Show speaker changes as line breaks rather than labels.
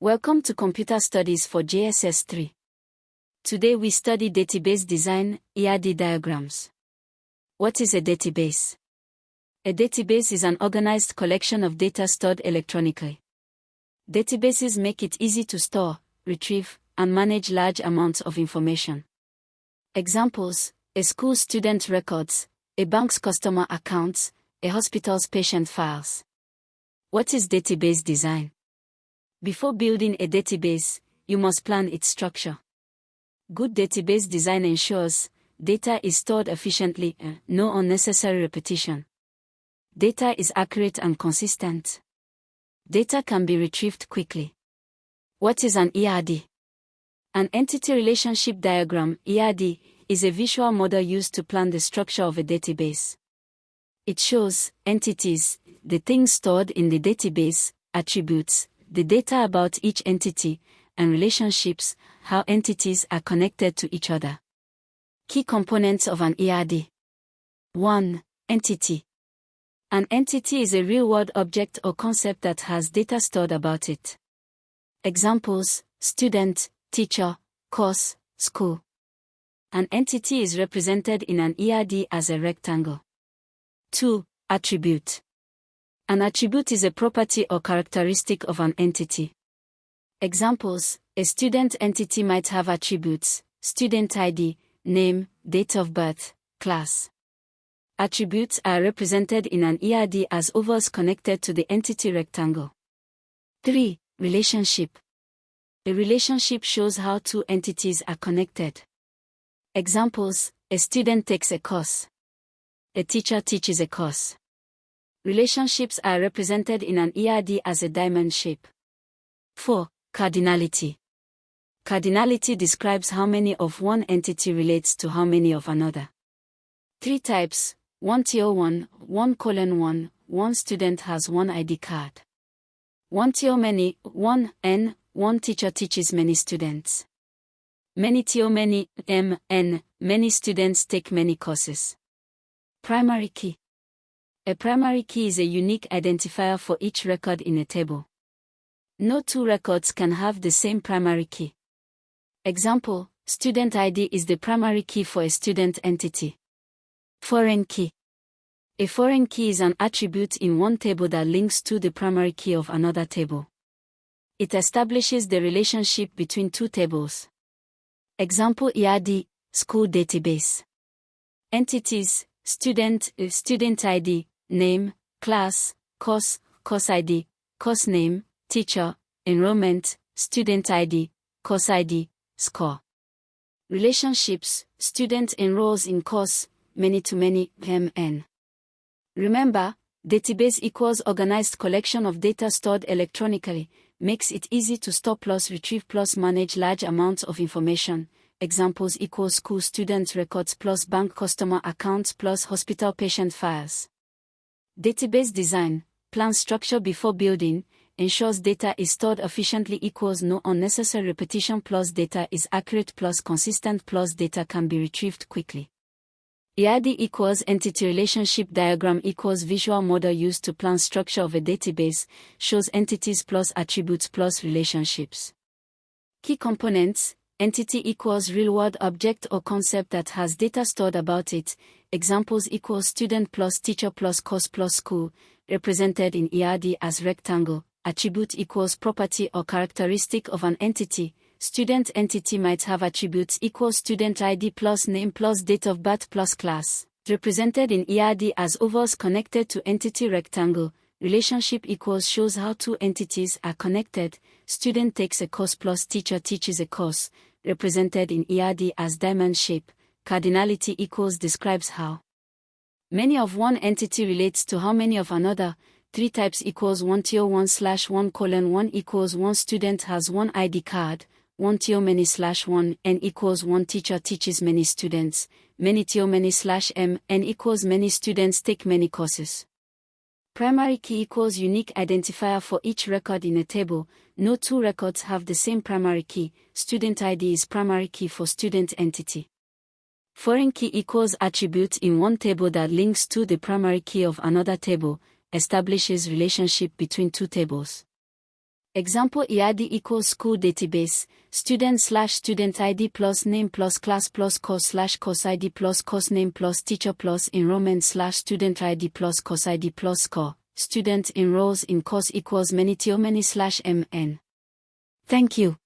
Welcome to Computer Studies for JSS 3. Today we study database design, ERD diagrams. What is a database? A database is an organized collection of data stored electronically. Databases make it easy to store, retrieve, and manage large amounts of information. Examples: a school's student records, a bank's customer accounts, a hospital's patient files. What is database design? Before building a database, you must plan its structure. Good database design ensures data is stored efficiently, no unnecessary repetition. Data is accurate and consistent. Data can be retrieved quickly. What is an ERD? An entity relationship diagram, ERD, is a visual model used to plan the structure of a database. It shows entities, the things stored in the database, attributes, the data about each entity, and relationships, how entities are connected to each other. Key components of an ERD. 1. Entity. An entity is a real-world object or concept that has data stored about it. Examples: student, teacher, course, school. An entity is represented in an ERD as a rectangle. 2. Attribute. An attribute is a property or characteristic of an entity. Examples: a student entity might have attributes: student ID, name, date of birth, class. Attributes are represented in an ERD as ovals connected to the entity rectangle. 3. Relationship. A relationship shows how two entities are connected. Examples: a student takes a course. A teacher teaches a course. Relationships are represented in an ERD as a diamond shape. 4. Cardinality. Cardinality describes how many of one entity relates to how many of another. 3 types: 1-1, 1:1, one student has one ID card. 1-many, 1n, one teacher teaches many students. Many-many, mn, many students take many courses. Primary key. A primary key is a unique identifier for each record in a table. No two records can have the same primary key. Example: student ID is the primary key for a student entity. Foreign key. A foreign key is an attribute in one table that links to the primary key of another table. It establishes the relationship between two tables. Example: ERD, school database. Entities: student, student ID, name, class, course, course ID, course name, teacher, enrollment, student ID, course ID, score. Relationships: student enrolls in course, many-to-many, mn. Remember, database equals organized collection of data stored electronically, makes it easy to store plus retrieve plus manage large amounts of information. Examples equals school student records plus bank customer accounts plus hospital patient files. Database design, plan structure before building, ensures data is stored efficiently equals no unnecessary repetition plus data is accurate plus consistent plus data can be retrieved quickly. ERD equals entity relationship diagram equals visual model used to plan structure of a database, shows entities plus attributes plus relationships. Key components: entity equals real-world object or concept that has data stored about it. Examples equals student plus teacher plus course plus school, represented in ERD as rectangle. Attribute equals property or characteristic of an entity. Student entity might have attributes equals student ID plus name plus date of birth plus class, represented in ERD as ovals connected to entity rectangle. Relationship equals shows how two entities are connected. Student takes a course plus teacher teaches a course, represented in ERD as diamond shape. Cardinality equals describes how many of one entity relates to how many of another. 3 types equals 1-1/1:1 equals one student has one ID card. 1-many/1 n equals one teacher teaches many students. Many-many/m n equals many students take many courses. Primary key equals unique identifier for each record in a table. No two records have the same primary key. Student ID is primary key for student entity. Foreign key equals attribute in one table that links to the primary key of another table, establishes relationship between two tables. Example ERD equals school database, student/student ID plus name plus class plus course/course ID plus course name plus teacher plus enrollment/student ID plus course ID plus score, student enrolls in course equals many/mn. Thank you.